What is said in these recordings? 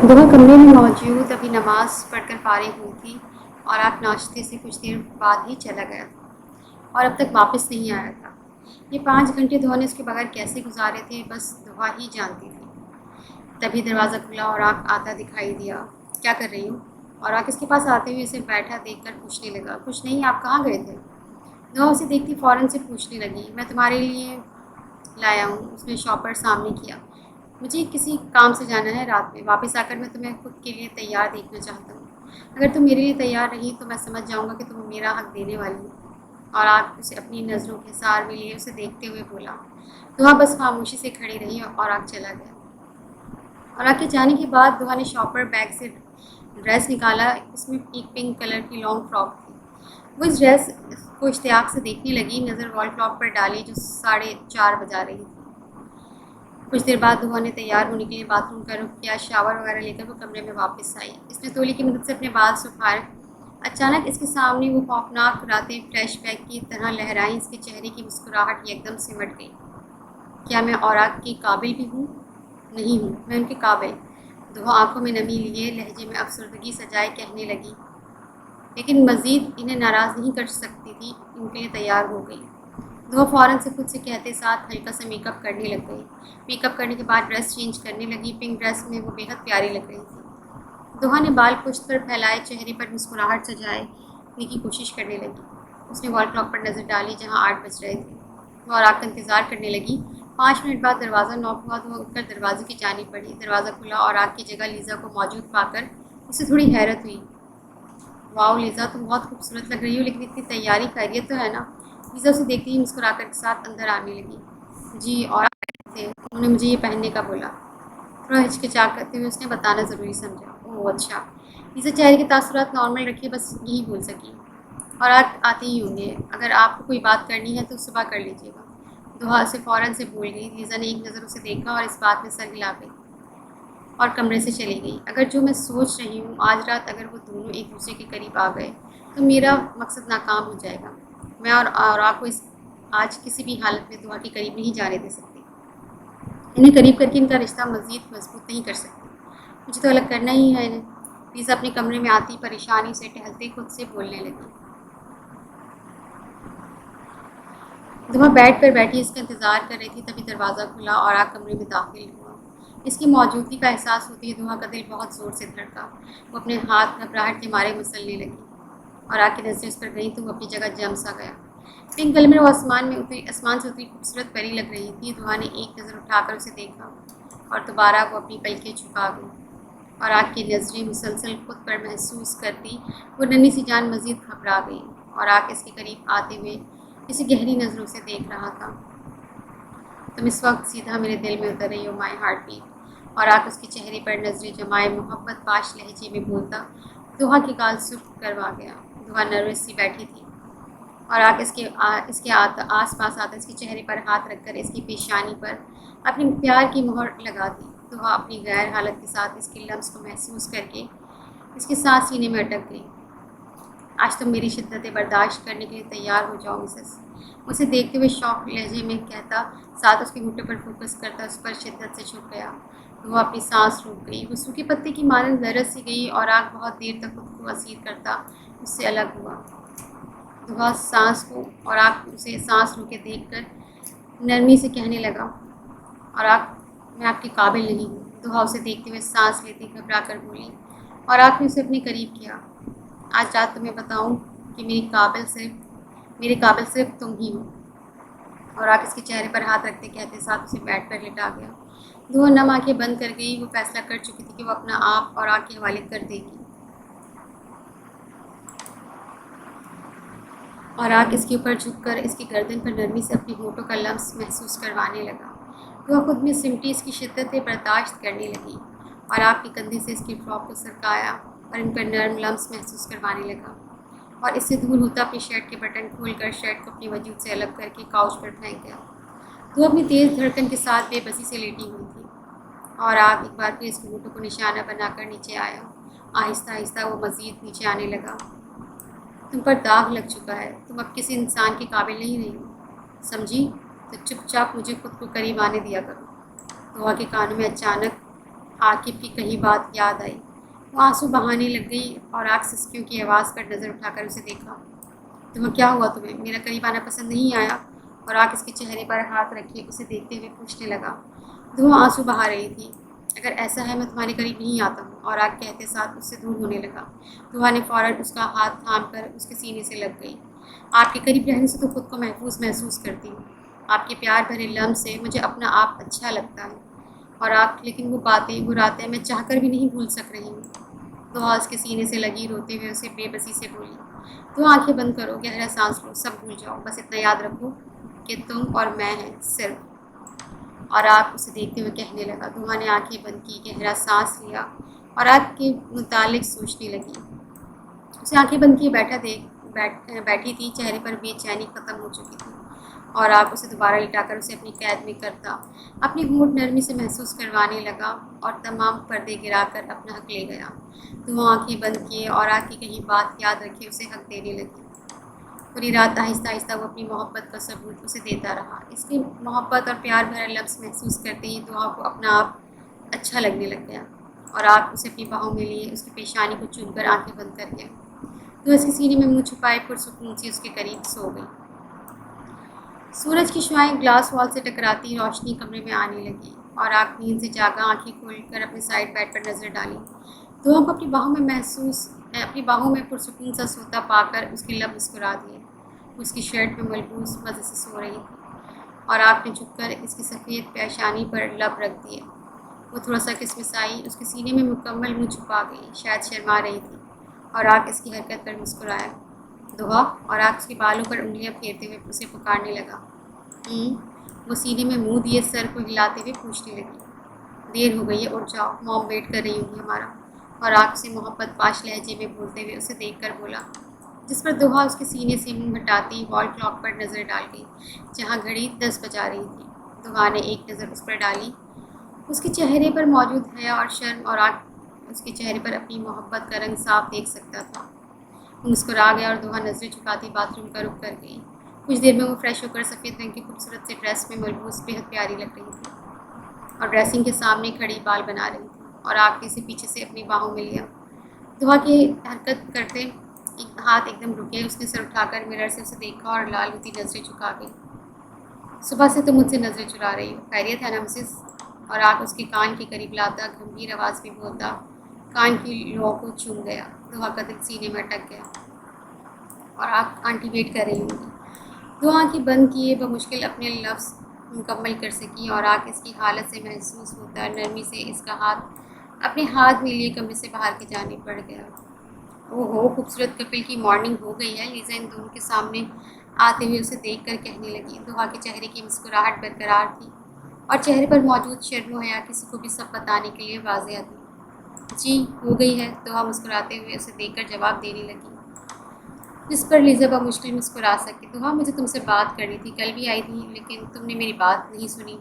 دونوں کمرے میں موجود ابھی نماز پڑھ کر فارغ ہوئی تھی اور آپ ناشتے سے کچھ دیر بعد ہی چلا گیا تھا اور اب تک واپس نہیں آیا تھا۔ یہ 5 گھنٹے دعا نے اس کے بغیر کیسے گزارے تھے بس دعا ہی جانتی تھی۔ تبھی دروازہ کھلا اور آنکھ آتا دکھائی دیا۔ کیا کر رہی ہوں؟ اور آنکھ اس کے پاس آتے ہوئے اسے بیٹھا دیکھ کر پوچھنے لگا، کچھ نہیں، آپ کہاں گئے تھے؟ دعا اسے دیکھتی فوراً سے پوچھنے لگی، میں تمہارے لیے لایا ہوں۔ اس نے شاپر سامنے کیا، مجھے کسی کام سے جانا ہے رات میں، واپس آ کر میں تمہیں خود کے لیے تیار دیکھنا چاہتا ہوں۔ اگر تم میرے لیے تیار رہی تو میں سمجھ جاؤں گا کہ تم میرا حق دینے والی ہو۔ اور آگ اسے اپنی نظروں کے حصار میں لیے اسے دیکھتے ہوئے بولا۔ دعا بس خاموشی سے کھڑی رہی اور آگ چلا گیا۔ اور آگ کے جانے کے بعد دعا نے شاپر بیگ سے ڈریس نکالا۔ اس میں ایک پنک کلر کی لانگ فراک تھی۔ وہ اس ڈریس کو اشتیاق سے دیکھنے لگی، نظر وال کلاک پر ڈالی جو 4:30 بجا رہی تھی۔ کچھ دیر بعد دعا نے تیار ہونے کے لیے باتھ روم کا رخ کیا، شاور وغیرہ لے کر وہ کمرے میں واپس آئی۔ اس نے تولی کی مدد سے اپنے بال سکھائے۔ اچانک اس کے سامنے وہ خوفناک راتیں فلیش بیک کی طرح لہرائیں، اس کے چہرے کی مسکراہٹ یکدم سمٹ گئی۔ کیا میں اوراق کے قابل بھی ہوں؟ نہیں ہوں، میں ان کے قابل۔ دعا آنکھوں میں نمی لیے لہجے میں افسردگی سجائے کہنے لگی، لیکن مزید انہیں ناراض نہیں کر سکتی تھی، ان کے لیے تیار ہو گئی۔ دعا فوراً سے خود سے کہتے ساتھ ہلکا سا میک اپ کرنے لگ گئی۔ میک اپ کرنے کے بعد ڈریس چینج کرنے لگی۔ پنک ڈریس میں وہ بے حد پیاری لگ رہی تھی۔ دعا نے بال پشت پر پھیلائے، چہرے پر مسکراہٹ سجانے کی کوشش کرنے لگی۔ اس نے وال کلاک پر نظر ڈالی جہاں 8 بج رہے تھے۔ وہ اوراق کا انتظار کرنے لگی۔ 5 منٹ بعد دروازہ نوک ہوا تو وہ اٹھ کر دروازے کی جانب بڑھی۔ دروازہ کھلا اور اوراق کی جگہ لیزا کو موجود پا کر اسے تھوڑی حیرت ہوئی۔ واؤ لیزا، تم بہت خوبصورت لگ رہی ہو، لیکن اتنی تیاری خیریت تو ہے نا؟ لیزا اسے دیکھتے ہی مسکرا کر کے ساتھ اندر آنے لگی۔ جی، اور آپ تھے، انہوں نے مجھے یہ پہننے کا بولا۔ تھوڑا ہچکچا کرتے ہوئے اس نے بتانا ضروری سمجھا۔ اوہ اچھا۔ لیزا چہرے کے تاثرات نارمل رکھے بس یہی بول سکی۔ اور آپ آتے ہی ہوں گے، اگر آپ کو کوئی بات کرنی ہے تو صبح کر لیجیے گا۔ دعا سے فوراً سے بول گئی۔ لیزا نے ایک نظر اسے دیکھا اور اس بات میں سر ہلا گئی اور کمرے سے چلی گئی۔ اگر جو میں سوچ رہی ہوں، آج رات اگر وہ دونوں ایک دوسرے کے قریب آ گئے تو میرا مقصد ناکام ہو جائے گا۔ میں اور اوراق کو آج کسی بھی حالت میں دعا کے قریب نہیں جانے دے سکتی۔ انہیں قریب کر کے ان کا رشتہ مزید مضبوط نہیں کر سکتی۔ مجھے تو الگ کرنا ہی ہے انہیں۔ لیزا اپنے کمرے میں آتی پریشانی سے ٹہلتے خود سے بولنے لگی۔ دعا بیڈ پر بیٹھی اس کا انتظار کر رہی تھی، تبھی دروازہ کھلا اور آگ کمرے میں داخل ہوا۔ اس کی موجودگی کا احساس ہوتے ہی دعا کا دل بہت زور سے دھڑکا۔ وہ اپنے ہاتھ گھبراہٹ کے مارے مسلنے لگی اور آگ کی نظریں اس پر گئیں تو وہ اپنی جگہ جم سا گیا۔ پنک کلر میں وہ آسمان سے اتری خوبصورت پری لگ رہی تھی۔ دعا نے ایک نظر اٹھا کر اسے دیکھا اور دوبارہ وہ اپنی پلکیں جھکا گئی اور آگ کی نظریں مسلسل خود پر محسوس کرتی وہ ننھی سی جان مزید گھبرا گئی اور آگ اس کے قریب آتے ہوئے اسے گہری نظروں سے دیکھ رہا تھا۔ تم اس وقت سیدھا میرے دل میں اتر رہی ہو، مائی ہارٹ بیٹ۔ اور آگ اس کے چہرے پر نظریں جمائے محبت پاش لہجے میں بولتا دعا کے گال سرخ کروا گیا۔ دعا نروس سی بیٹھی تھی اور آگ اس کے آس پاس آتا اس کے چہرے پر ہاتھ رکھ کر اس کی پیشانی پر اپنی پیار کی مہر لگا دی۔ دعا اپنی غیر حالت کے ساتھ اس کے لمس کو محسوس کر کے اس کے سانس سینے میں اٹک گئی۔ آج تم میری شدتیں برداشت کرنے کے لیے تیار ہو جاؤ مسز، اسے دیکھتے ہوئے شوق لہجے میں کہتا ساتھ اس کے گھٹنے پر فوکس کرتا اس پر شدت سے چھپ گیا۔ دعا اپنی سانس روک گئی، وہ سوکھے پتے کی مانند لرز سی گئی اور آگ بہت دیر تک خود کو اسیر کرتا اس سے الگ ہوا۔ دعا سانس کو اور آگ اسے سانس روکے دیکھ کر نرمی سے کہنے لگا، اور آگ میں آپ کے قابل نہیں ہوں۔ دعا اسے دیکھتے ہوئے سانس لیتی گھبرا کر بولی اور آگ نے اسے اپنے قریب کیا۔ آج رات تمہیں بتاؤں کہ میرے قابل صرف تم ہی ہو۔ اور آگ اس کے چہرے پر ہاتھ رکھتے کہتے ساتھ اسے بیڈ پر لٹا گیا۔ دعا نم آنکھیں بند کر گئی، وہ فیصلہ کر چکی تھی کہ وہ اپنا آپ اور آگ کے حوالے کر دے گی۔ اور آگ اس کے اوپر جھک کر اس کی گردن پر نرمی سے اپنے ہونٹوں کا لمس محسوس کروانے لگا۔ دعا خود میں سمٹی اس کی شدتیں برداشت کرنے لگی اور آگ کے کندھے سے اس کی فراک کو سرکایا اور ان پر نرم لمس محسوس کروانے لگا اور اس سے دور ہوتا اپنی شرٹ کے بٹن کھول کر شرٹ کو اپنے وجود سے الگ کر کے کاؤچ پر پھینک گیا۔ دعا اپنی تیز دھڑکن کے ساتھ بے بسی سے لیٹی ہوئی تھی اور آگ ایک بار پھر اس کے ہونٹوں کو نشانہ بنا کر نیچے آیا۔ آہستہ آہستہ وہ مزید نیچے آنے لگا۔ تم پر داغ لگ چکا ہے، تم اب کسی انسان کے قابل نہیں رہی ہو، سمجھی؟ تو چپ چاپ مجھے خود کو قریب آنے دیا کرو۔ دعا کے کانوں میں اچانک عاقب کی کہی بات یاد آئی، وہ آنسو بہانے لگ گئی اور آگ سسکیوں کی آواز پر نظر اٹھا کر اسے دیکھا۔ تمہیں کیا ہوا؟ تمہیں میرا قریب آنا پسند نہیں آیا؟ اور آگ اس کے چہرے پر ہاتھ رکھے اسے دیکھتے ہوئے پوچھنے لگا۔ دھواں آنسو بہا رہی تھی۔ اگر ایسا ہے میں تمہارے قریب نہیں آتا ہوں، اور آگ کہتے ساتھ اس سے دور ہونے لگا۔ دھواں نے فوراً اس کا ہاتھ تھام کر اس کے سینے سے لگ گئی۔ آپ کے قریب رہنے سے تو خود کو محفوظ محسوس کرتی ہوں۔ آپ کے پیار بھرے لمس سے مجھے اپنا آپ اچھا لگتا ہے۔ اور آپ لیکن وہ باتیں وہ راتیں میں چاہ کر بھی نہیں بھول سک رہی ہوں۔ دعا اس کے سینے سے لگی روتے ہوئے اسے بے بسی سے بولی۔ تو آنکھیں بند کرو، گہرا سانس لو، سب بھول جاؤ، بس اتنا یاد رکھو کہ تم اور میں ہیں صرف۔ اور آپ اسے دیکھتے ہوئے کہنے لگا۔ دعا نے آنکھیں بند کی، گہرا سانس لیا اور آگ کے متعلق سوچنے لگی۔ اسے آنکھیں بند کیے بیٹھی تھی، چہرے پر بے چینی ختم ہو چکی تھی۔ اور آپ اسے دوبارہ لٹا کر اسے اپنی قید میں کرتا، اپنی ہونٹ نرمی سے محسوس کروانے لگا اور تمام پردے گرا کر اپنا حق لے گیا۔ دعا آنکھیں بند کیے اور آگ کی کہیں بات یاد رکھے اسے حق دینے لگی۔ پوری رات آہستہ آہستہ وہ اپنی محبت کا ثبوت اسے دیتا رہا۔ اس کی محبت اور پیار بھرا لفظ محسوس کرتے ہی دعا کو اپنا آپ اچھا لگنے لگ گیا، اور آپ اسے اپنی باہوں میں لیے اس کی پیشانی کو چوم کر آنکھیں بند کر گیا۔ تو اس کے سینے میں منہ چھپائے پرسکون سی اس کے قریب سو گئی۔ سورج کی شعائیں گلاس وال سے ٹکراتی روشنی کمرے میں آنے لگی، اور آگ نیند سے جاگا آنکھیں کھول کر اپنے سائڈ بیڈ پر نظر ڈالی۔ دعا کو اپنی باہوں میں پرسکون سا سوتا پا کر اس کے لب مسکرا دیے۔ اس کی شرٹ میں ملبوس مزے سے سو رہی تھی، اور آپ نے جھک کر اس کی سفید پیشانی پر لب رکھ دیے۔ وہ تھوڑا سا کسمسائی، اس کے سینے میں مکمل منہ چھپا گئی، شاید شرما رہی تھی، اور آگ اس کی حرکت پر مسکرایا۔ دعا، اور آگ اس کے بالوں پر انگلیاں پھیرتے ہوئے اسے پکارنے لگا۔ وہ سینے میں منہ دیے سر کو ہلاتے ہوئے پوچھنے لگی۔ دیر ہو گئی ہے، اٹھ جاؤ، موم ویٹ کر رہی ہوگی ہمارا۔ اور آگ سے محبت پاش لہجے میں بولتے ہوئے اسے دیکھ کر بولا، جس پر دعا اس کے سینے سے منہ ہٹاتی وال کلاک پر نظر ڈال گئی، جہاں گھڑی 10 بجا رہی تھی۔ دعا نے ایک نظر اس پر ڈالی، اس کے چہرے پر موجود حیا اور شرم، اور آگ اس کے چہرے پر اپنی محبت کا رنگ صاف دیکھ سکتا تھا۔ وہ مسکرا گیا اور دعا نظریں جھکاتی باتھ روم کا رخ کر گئی۔ کچھ دیر میں وہ فریش ہو کر سفید رنگ کی خوبصورت سے ڈریس میں ملبوس بےحد پیاری لگ رہی تھی، اور ڈریسنگ کے سامنے کھڑی بال بنا رہی تھی، اور آپ نے اسے پیچھے سے اپنی باہوں میں لیا۔ دعا کی حرکت کرتے ہاتھ ایک دم رکے، اس نے سر اٹھا کر مرر سے اسے دیکھا اور لال ہوتی نظریں جھکا گئی۔ صبح سے تم مجھ سے نظریں چرا رہی ہو، خیریت ہے نا مسز؟ اور آپ اس کے کان کے قریب لاتا گمبھیر آواز میں بولتا کان کی لو کو چوم گیا۔ دعا کا دل سینے میں اٹک گیا، اور آپ آنٹی ویٹ کر رہی ہوں گی۔ دو آنکھیں بند کیے بمشکل اپنے لفظ مکمل کر سکی، اور آگ اس کی حالت سے محسوس ہوتا نرمی سے اس کا ہاتھ اپنے ہاتھ میں لیے کمرے سے باہر کی جانب بڑھ گیا۔ اوہو، خوبصورت کپل کی مارننگ ہو گئی ہے، لیزا ان دونوں کے سامنے آتے ہوئے اسے دیکھ کر کہنے لگی۔ دعا کے چہرے کی مسکراہٹ برقرار تھی، اور چہرے پر موجود شرم و حیا کسی کو بھی سب بتانے کے لیے واضح تھی۔ جی ہو گئی ہے، دعا مسکراتے ہوئے اسے دیکھ کر جواب دینے لگی، جس پر لیزا بمشکل مسکرا سکی۔ دعا، مجھے تم سے بات کرنی تھی، کل بھی آئی تھی لیکن تم نے میری بات نہیں سنی۔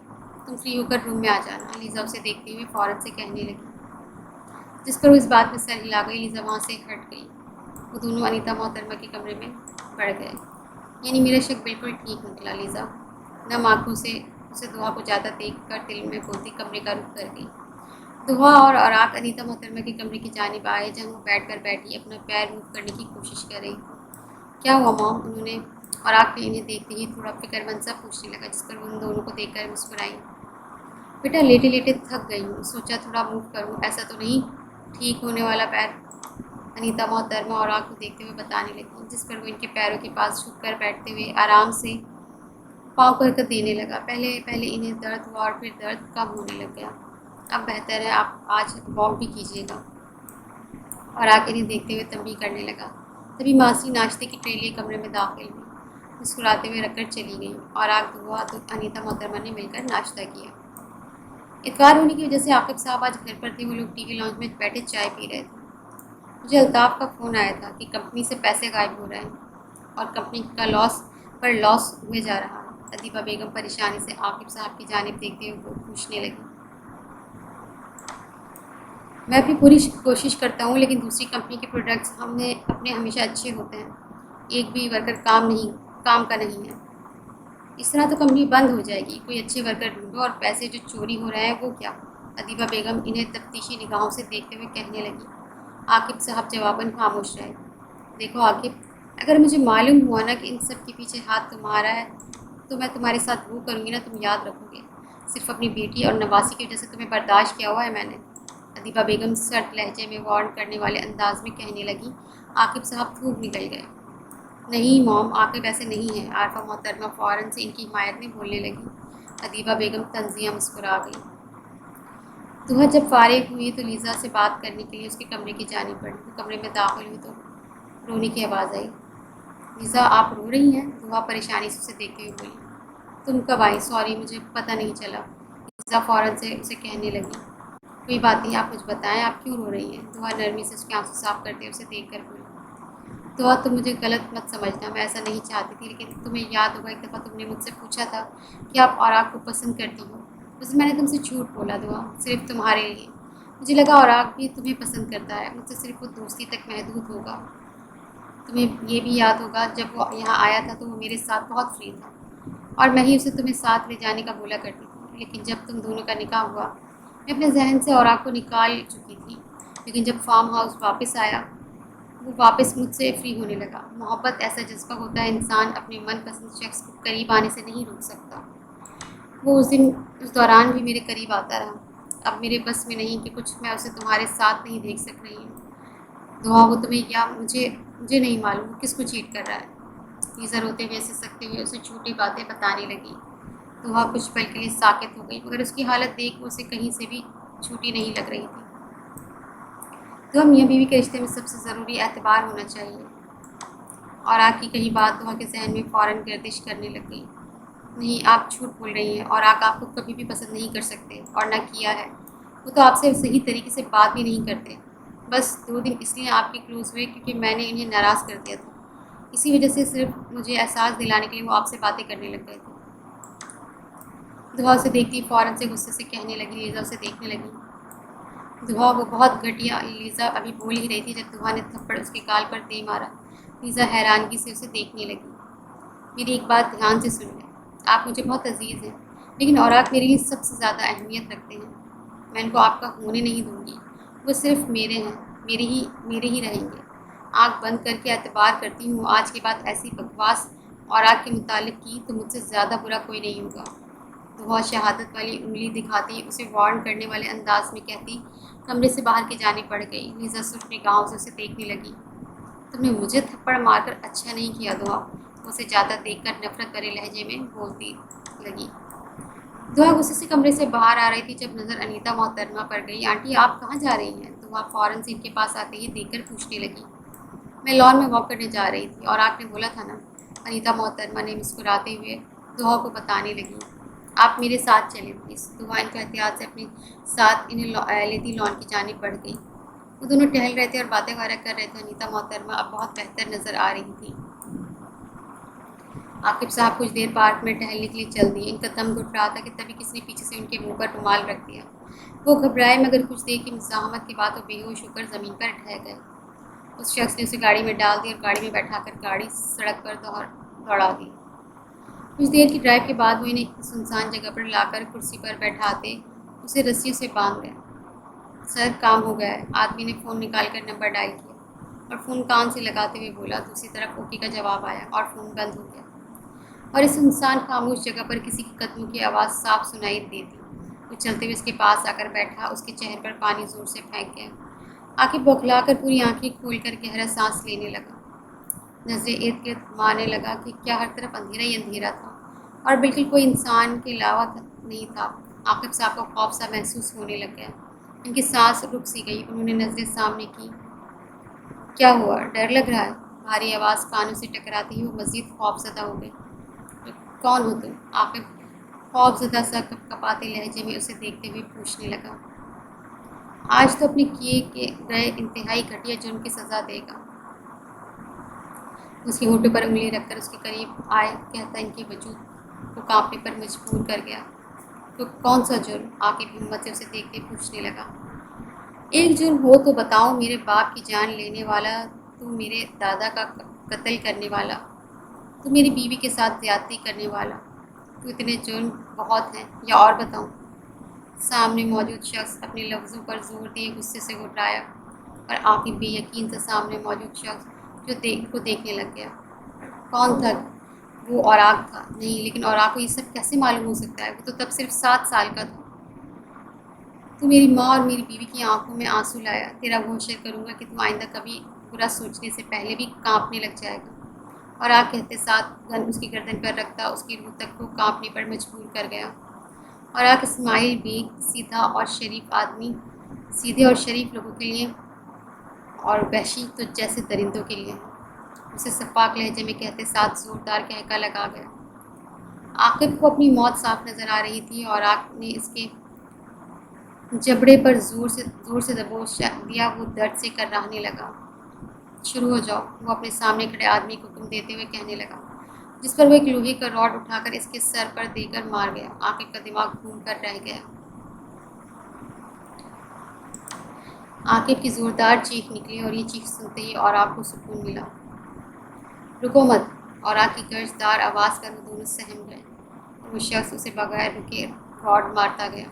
تم فری ہو کر روم میں آ جانا، لیزا اسے دیکھتے ہوئے فوراً سے کہنے لگی، جس پر وہ اس بات میں سر ہلا گئی۔ لیزا وہاں سے ہٹ گئی۔ وہ دونوں انیتا محترمہ کے کمرے میں بڑھ گئے۔ یعنی میرا شک بالکل ٹھیک نکلا، لیزا نم آنکھوں سے اسے دعا کو جاتا دیکھ کر دل میں بولتی کمرے کا رخ کر گئی۔ دعا اور آراق انیتا محترمہ کے کمرے کی جانب آئے، جہاں وہ بیٹھ پر بیٹھی اپنا پیر موو کرنے کی کوشش کر رہی تھی۔ کیا ہوا مام؟ انہوں نے آراق نے انہیں دیکھتے ہی تھوڑا فکر مند سا پوچھنے لگا، جس پر وہ ان دونوں کو دیکھ کر مسکرائی۔ بیٹا لیٹے لیٹے تھک گئی ہوں، سوچا تھوڑا موو کروں، ایسا تو نہیں ٹھیک ہونے والا پیر؟ انیتا محترمہ آراق کو دیکھتے ہوئے بتانے لگی، جس پر وہ ان کے پیروں کے پاس جھک کر بیٹھتے ہوئے آرام سے پاؤں کو حرکت دینے لگا۔ پہلے انہیں درد ہوا اور پھر درد کم ہونے لگ گیا۔ اب بہتر ہے، آپ آج واک بھی کیجیے گا۔ اور آ کے انہیں دیکھتے ہوئے تنبیہ کرنے لگا۔ تبھی ماسی ناشتے کی ٹرے لیے کمرے میں داخل ہوئی، مسکراتے ہوئے رکھ کر چلی گئی، اور آگ دعا انیتا محترمہ نے مل کر ناشتہ کیا۔ اتوار ہونے کی وجہ سے عاقب صاحب آج گھر پر تھے۔ وہ لوگ ٹی وی لاؤنج میں بیٹھے چائے پی رہے تھے۔ مجھے الطاف کا فون آیا تھا کہ کمپنی سے پیسے غائب ہو رہے ہیں اور کمپنی کا لاس ہوئے جا رہا ہے۔ ادیبہ بیگم پریشانی سے عاقب صاحب کی جانب دیکھتے ہوئے پوچھنے لگی۔ میں بھی پوری کوشش کرتا ہوں، لیکن دوسری کمپنی کے پروڈکٹس اپنے ہمیشہ اچھے ہوتے ہیں، ایک بھی ورکر کام کا نہیں ہے۔ اس طرح تو کمپنی بند ہو جائے گی۔ کوئی اچھے ورکر ڈھونڈو، اور پیسے جو چوری ہو رہے ہیں وہ کیا؟ ادیبہ بیگم انہیں تفتیشی نگاہوں سے دیکھتے ہوئے کہنے لگی۔ عاقب صاحب جواباً خاموش رہے۔ دیکھو عاقب، اگر مجھے معلوم ہوا نا کہ ان سب کے پیچھے ہاتھ تمہارا ہے تو میں تمہارے ساتھ وہ کروں گی نا، تم یاد رکھو گے۔ صرف اپنی بیٹی اور نواسی کی وجہ سے تمہیں برداشت کیا ہوا ہے میں نے۔ ادیبہ بیگم سرد لہجے میں وارن کرنے والے انداز میں کہنے لگی۔ عاقب صاحب پھونک نکل گئے۔ نہیں موم، عاقب ایسے نہیں ہے۔ عارفہ محترمہ فوراً سے ان کی حمایت میں بولنے لگی۔ ادیبہ بیگم طنزیہ مسکرا گئی۔ دعا جب فارغ ہوئی تو لیزا سے بات کرنے کے لیے اس کے کمرے کی جانب بڑھی۔ وہ کمرے میں داخل ہوئی تو رونے کی آواز آئی۔ لیزا آپ رو رہی ہیں؟ دعا پریشانی سے اسے دیکھتے ہوئے بولی۔ تم کب آئی؟ سوری، مجھے پتہ نہیں چلا۔ لیزا فوراً سے اسے کہنے لگی۔ کوئی بات نہیں، آپ مجھے بتائیں آپ کیوں رو رہی ہیں؟ دعا نرمی سے اس کے آنسو صاف کرتے ہوئے اسے دیکھ کر بولی۔ دعا تم مجھے غلط مت سمجھنا، میں ایسا نہیں چاہتی تھی، لیکن تمہیں یاد ہوگا ایک دفعہ تم نے مجھ سے پوچھا تھا کہ آپ اوراق کو پسند کرتی ہو۔ اس میں نے تم سے جھوٹ بولا دعا، صرف تمہارے لیے۔ مجھے لگا اوراق بھی تمہیں پسند کرتا ہے، مجھ سے صرف وہ دوستی تک محدود ہوگا۔ تمہیں یہ بھی یاد ہوگا جب وہ یہاں آیا تھا تو وہ میرے ساتھ بہت فری تھا اور میں ہی اسے تمہیں ساتھ لے جانے کا بولا کرتی تھی، لیکن جب تم دونوں کا نکاح ہوا میں اپنے ذہن سے اوراق کو نکال چکی تھی، لیکن جب فارم ہاؤس واپس آیا وہ واپس مجھ سے فری ہونے لگا۔ محبت ایسا جذبہ ہوتا ہے، انسان اپنے من پسند شخص کو قریب آنے سے نہیں روک سکتا۔ وہ اس دوران بھی میرے قریب آتا رہا۔ اب میرے بس میں نہیں کہ کچھ میں اسے تمہارے ساتھ نہیں دیکھ سک رہی ہوں۔ دعا وہ تمہیں یا مجھے نہیں معلوم وہ کس کو چیٹ کر رہا ہے۔ لیزا روتے ہوئے سکتے ہوئے اسے جھوٹی باتیں بتانے لگی۔ دعا کچھ پل کے لیے ساکت ہو گئی، مگر اس کی حالت دیکھ وہ اسے کہیں سے بھی جھوٹی نہیں لگ رہی تھی۔ دعا میاں بیوی کے رشتے میں سب سے ضروری اعتبار ہونا چاہیے۔ اور آگ کی کہیں بات دعا کے ذہن میں فوراً گردش کرنے لگ گئی۔ نہیں، آپ جھوٹ بول رہی ہیں، اور آگ آپ کو کبھی بھی پسند نہیں کر سکتے اور نہ کیا ہے۔ وہ تو آپ سے صحیح طریقے سے بات بھی نہیں کرتے۔ بس 2 دن اس لیے آپ کے کلوز ہوئے کیونکہ میں نے انہیں ناراض کر دیا تھا، اسی وجہ سے صرف مجھے احساس دلانے کے لیے وہ آپ سے باتیں کرنے لگ گئے تھے۔ دعا اسے دیکھتی فوراً سے غصے سے کہنے لگی۔ لیزا اسے دیکھنے لگی۔ دعا وہ بہت گھٹیا۔ لیزا ابھی بول ہی رہی تھی جب دعا نے تھپڑ اس کے گال پر دے مارا۔ لیزا حیرانگی سے اسے دیکھنے لگی۔ میری ایک بات دھیان سے سن لیں، آپ مجھے بہت عزیز ہیں، لیکن اوراق میرے لیے سب سے زیادہ اہمیت رکھتے ہیں۔ میں ان کو آپ کا ہونے نہیں دوں گی، وہ صرف میرے ہیں، میرے ہی رہیں گے۔ آنکھ بند کر کے اعتبار کرتی ہوں آج کے بعد ایسی بکواس اوراق کے متعلق کی تو مجھ سے زیادہ برا کوئی نہیں ہوگا۔ دعا شہادت والی انگلی دکھاتی اسے وارن کرنے والے انداز میں کہتی کمرے سے باہر کی جانب بڑھ گئی۔ لیزا سرخ نگاہوں سے اسے دیکھنے لگی۔ تم نے مجھے تھپڑ مار کر اچھا نہیں کیا دعا، اسے جاتا دیکھ کر نفرت بھرے لہجے میں بولتی لگی۔ دعا غصے سے کمرے سے باہر آ رہی تھی جب نظر انیتا محترمہ پر گئی۔ آنٹی آپ کہاں جا رہی ہیں؟ دعا فوراً سے ان کے پاس آتے ہی دیکھ کر پوچھنے لگی۔ میں لان میں واک کرنے جا رہی تھی، اور آپ نے بولا تھا نا، انیتا محترمہ نے مسکراتے ہوئے دعا کو بتانے لگی۔ آپ میرے ساتھ چلیں پلیز۔ دعا ان کو احتیاط سے اپنے ساتھ انہیں لیتی لان کی جانب بڑھ گئی۔ وہ دونوں ٹہل رہے تھے اور باتیں وغیرہ کر رہے تھے۔ انیتا محترمہ اب بہت بہتر نظر آ رہی تھی۔ عاقب صاحب کچھ دیر پارک میں ٹہلنے کے لیے چل دیے۔ ان کا دم گھٹ رہا تھا کہ تبھی کسی نے پیچھے سے ان کے منہ پر رومال رکھ دیا۔ وہ گھبرائے مگر کچھ دیر کی مزاحمت کے بعد وہ بے ہوش ہو کر زمین پر ٹھہر گئے۔ اس شخص نے اسے گاڑی میں ڈال دی اور گاڑی میں بیٹھا کر گاڑی سڑک پر دوڑا دی۔ کچھ دیر کی ڈرائیو کے بعد وہ انہیں سنسان جگہ پر لا کر کرسی پر بیٹھاتے اسے رسیوں سے باندھ گئے۔ سر کام ہو گیا ہے۔ آدمی نے فون نکال کر نمبر ڈائل کیا اور فون کان سے لگاتے ہوئے بولا۔ دوسری طرف اوکے کا جواب آیا اور فون بند ہو گیا، اور اس سنسان خاموش جگہ پر کسی کے قدموں کی آواز صاف سنائی دیتی۔ وہ چلتے ہوئے اس کے پاس آ کر بیٹھا، اس کے چہرے پر پانی زور سے پھینک گیا۔ آنکھیں بوکھلا کر پوری آنکھیں کھول کر گہرا سانس لینے لگا۔ نظریں ارد گرد مارنے لگا کہ کیا ہر طرف اندھیرا ہی اندھیرا تھا اور بالکل کوئی انسان کے علاوہ نہیں تھا۔ عاقب صاحب کو خوف سا محسوس ہونے لگ گیا۔ ان کی سانس رک سی گئی۔ انہوں نے نظریں سامنے کی۔ کیا ہوا؟ ڈر لگ رہا ہے؟ بھاری آواز کانوں سے ٹکراتی ہی وہ مزید خوف زدہ ہو گئی۔ کون ہو تم؟ عاقب خوف زدہ سا کپکپاتے لہجے میں اسے دیکھتے ہوئے پوچھنے لگا۔ آج تو اپنے کیے گئے انتہائی گھٹیا جرم کی سزا دے گا۔ اس کے ہونٹوں پر انگلی رکھ کر اس کے قریب آئے کہتا ان کے وجود کو کانپنے پر مجبور کر گیا۔ تو کون سا جرم؟ عاقب ہمت سے اسے دیکھتے پوچھنے لگا۔ ایک جرم ہو تو بتاؤ۔ میرے باپ کی جان لینے والا تو، میرے دادا کا قتل کرنے والا تو، میری بیوی کے ساتھ زیادتی کرنے والا تو، اتنے جرم بہت ہیں یا اور بتاؤں؟ سامنے موجود شخص اپنے لفظوں پر زور دیے غصے سے گھبرایا اور عاقب بے یقین سے سامنے موجود شخص کو دیکھنے لگ گیا۔ کون تھا وہ؟ اوراق تھا؟ نہیں، لیکن اوراق کو یہ سب کیسے معلوم ہو سکتا ہے؟ وہ تو تب صرف 7 سال کا تھا۔ تو میری ماں اور میری بیوی کی آنکھوں میں آنسو لایا۔ تیرا وہ شر کروں گا کہ تو آئندہ کبھی برا سوچنے سے پہلے بھی کانپنے لگ جائے گا۔ اور آگ کہتے ساتھ گن اس کی گردن پر رکھتا اس کی روح تک کو کانپنے پر مجبور کر گیا۔ اور آگ اسماعیل بیگ سیدھے اور شریف لوگوں کے لیے اور وحشی تو جیسے درندوں کے لیے، اسے سفاک لہجے میں کہتے ساتھ زوردار کہکا لگا گیا۔ عاقب کو اپنی موت صاف نظر آ رہی تھی اور آگ نے اس کے جبڑے پر زور سے دبوچ دیا۔ وہ درد سے کرراہنے لگا۔ شروع ہو جاؤ، وہ اپنے سامنے کھڑے آدمی کو حکم دیتے ہوئے کہنے لگا، جس پر وہ ایک لوہے کا راڈ اٹھا کر اس کے سر پر دے کر مار گیا۔ عاقب کا دماغ گھوم کر رہ گیا۔ عاقب کی زوردار چیخ نکلی اور یہ چیخ سنتے ہی اوراق کو سکون ملا۔ رکو مت! اوراق کی گرج دار آواز پر وہ دونوں سہم گئے اور وہ شخص اسے بغیر رکے راڈ مارتا گیا۔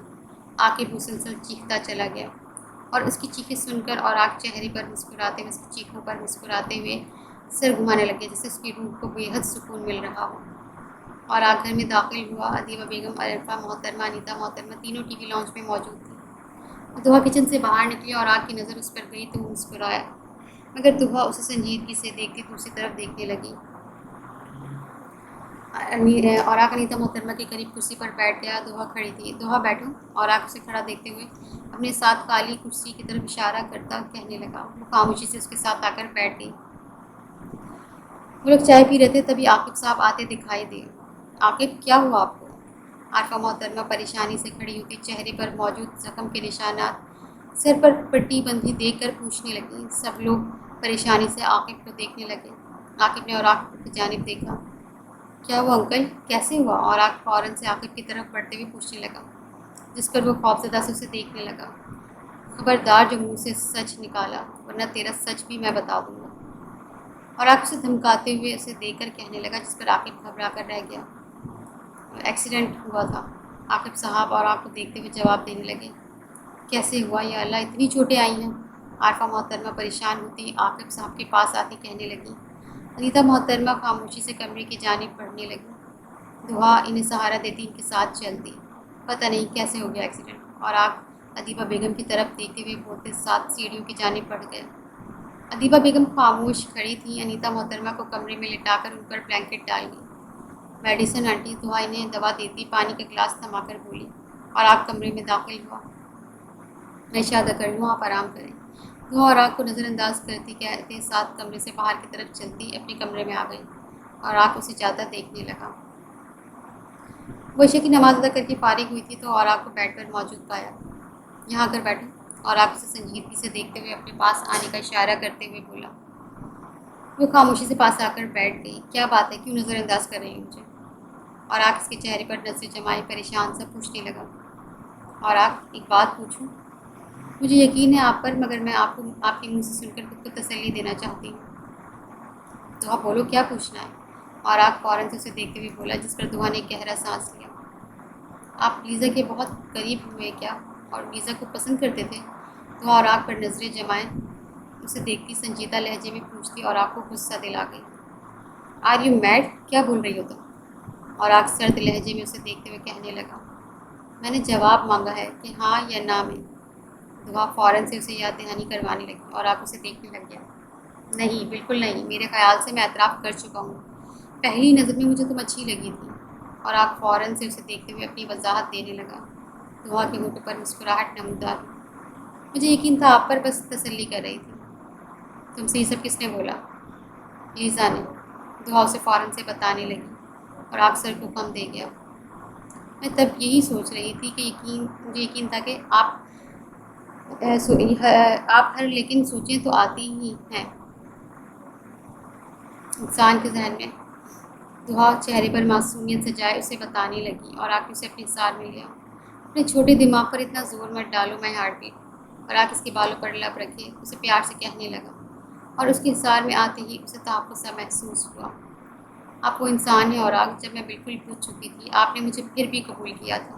عاقب مسلسل چیختا چلا گیا اور اس کی چیخیں سن کر اوراق چہرے پر مسکراتے ہوئے، اس کی چیخوں پر مسکراتے ہوئے سر گھمانے لگے جیسے اس کی روح کو بے حد سکون مل رہا ہو۔ اور آگ گھر میں داخل ہوا۔ ادیبہ بیگم، عرفہ محترمہ، انیتا محترمہ تینوں ٹی وی لاؤنج میں موجود تھیں۔ دوحہ کچن سے باہر نکلی اور آگ کی نظر اس پر گئی تو وہ مسکرایا، مگر دوحہ اسے سنجیدگی سے دیکھتی دوسری طرف دیکھنے لگی۔ اور آگ انیتا محترمہ کے قریب کرسی پر بیٹھ گیا۔ دوحہ کھڑی تھی۔ دوحہ بیٹھو! اور آگ اسے کھڑا دیکھتے ہوئے اپنے ساتھ کالی کرسی کی طرف اشارہ کرتا کہنے لگا۔ وہ خاموشی سے اس کے ساتھ آ کر بیٹھ گئی۔ وہ لوگ چائے پی رہے تھے، تبھی عاقب صاحب آتے دکھائی دیے۔ عاقب، کیا ہوا آپ کو؟ عارفہ محترمہ پریشانی سے کھڑی ہوتی چہرے پر موجود زخم کے نشانات سر پر پٹی بندھی دیکھ کر پوچھنے لگی۔ سب لوگ پریشانی سے عاقب کو دیکھنے لگے۔ عاقب نے اوراق کی جانب دیکھا۔ کیا ہوا انکل؟ کیسے ہوا؟ اوراق فوراً سے عاقب کی طرف بڑھتے ہوئے پوچھنے لگا، جس پر وہ خوفزدہ سے اسے دیکھنے لگا۔ خبردار جو منہ سے سچ نکالا، ورنہ تیرا سچ بھی میں بتا دوں گا۔ اور آپ اسے دھمکاتے ہوئے اسے دیکھ کر کہنے لگا، جس پر عاقب گھبرا کر رہ گیا۔ ایکسیڈنٹ ہوا تھا، عاقب صاحب اور آپ کو دیکھتے ہوئے جواب دینے لگے۔ کیسے ہوا؟ یا اللہ، اتنی چوٹیں آئی ہیں؟ عارفہ محترمہ پریشان ہوتی عاقب صاحب کے پاس آتی کہنے لگی۔ انیتا محترمہ خاموشی سے کمرے کی جانب بڑھنے لگی۔ دوحہ انہیں سہارا دیتی ان کے ساتھ چلتی۔ پتہ نہیں کیسے ہو گیا ایکسیڈنٹ۔ اور آپ ادیبہ بیگم کی طرف دیکھتے ہوئے بولتے ساتھ سیڑھیوں کی جانب بڑھ گئے۔ ادیبہ بیگم خاموش کھڑی تھیں۔ انیتا محترمہ کو کمرے میں لٹا کر ان پر بلینکٹ ڈال گئی۔ Medicine aunty! دوحہ انہیں دوا دیتی پانی کا گلاس تھما کر بولی۔ اور آپ کمرے میں داخل ہوا۔ میں اشارہ کر لوں، آپ آرام کریں۔ دوحہ اور آگ کو نظر انداز کرتی کہتے ساتھ کمرے سے باہر کی طرف چلتی اپنے کمرے میں آ گئی اور آگ اسے جاتا دیکھنے لگا۔ وہ عشاء کی نماز ادا کر کے فارغ ہوئی تھی تو اور آگ کو بیٹھ کر موجود پایا۔ یہاں آ کر بیٹھو۔ اور آگ اسے سنجیدگی سے دیکھتے ہوئے اپنے پاس آنے کا اشارہ کرتے ہوئے بولا۔ وہ خاموشی سے پاس آ کر بیٹھ گئی۔ کیا بات ہے؟ کیوں نظر انداز کر رہی ہوں مجھے؟ اور آگ اس کے چہرے پر نظریں جمائے پریشان سا پوچھنے لگا۔ اور آگ، ایک بات پوچھوں؟ مجھے یقین ہے آپ پر، مگر میں آپ کے منہ سے سن کر خود کو تسلی دینا چاہتی ہوں۔ دوحہ، بولو، کیا پوچھنا ہے؟ اور آگ فوراً سے اسے دیکھتے ہوئے بولا، جس پر دوحہ نے گہرا سانس لیا۔ آپ لیزا کے بہت قریب ہوئے کیا اور لیزا کو پسند کرتے تھے؟ دوحہ اور آگ پر نظریں جمائے اسے دیکھتی سنجیدہ لہجے میں پوچھتی اور آگ کو غصہ دلا گئی۔ Are you mad? کیا بول رہی ہو تم؟ اور آگ سرد لہجے میں اسے دیکھتے ہوئے کہنے لگا، میں نے جواب مانگا ہے کہ ہاں یا نہ میں۔ دوحہ فوراً سے اسے یاد دہانی کروانے لگی اور آگ اسے دیکھنے لگ گیا۔ نہیں، بالکل نہیں، میرے خیال سے میں اعتراف کر چکا ہوں۔ پہلی نظر میں مجھے تم اچھی لگی تھی۔ اور آگ فوراً سے اسے دیکھتے ہوئے اپنی وضاحت دینے لگا۔ دوحہ کے ہونٹوں پر مسکراہٹ نمودار ہوئی۔ مجھے یقین تھا آپ پر، بس تسلی کر رہی تھی۔ تم سے یہ سب کس نے بولا؟ لیزا نے۔ دوحہ اسے فوراً سے بتانے لگی اور آگ سر کو خم دے گیا۔ میں تب یہی سوچ رہی تھی کہ مجھے یقین تھا کہ آپ ہر لیکن سوچیں تو آتی ہی ہیں انسان کے ذہن میں۔ دوحہ چہرے پر معصومیت سجائے اسے بتانے لگی اور آگ اسے اپنے سار میں لیا۔ اپنے چھوٹے دماغ پر اتنا زور مت ڈالو مائی ہارٹ بیٹ۔ اور آگ اس کے بالوں پر لب رکھے اسے پیار سے کہنے لگا اور اس کے سار میں آتے ہی اسے تحفظ سا محسوس ہوا۔ آپ وہ انسان ہیں اور آگ، جب میں بالکل بجھ چکی تھی آپ نے مجھے پھر بھی قبول کیا تھا۔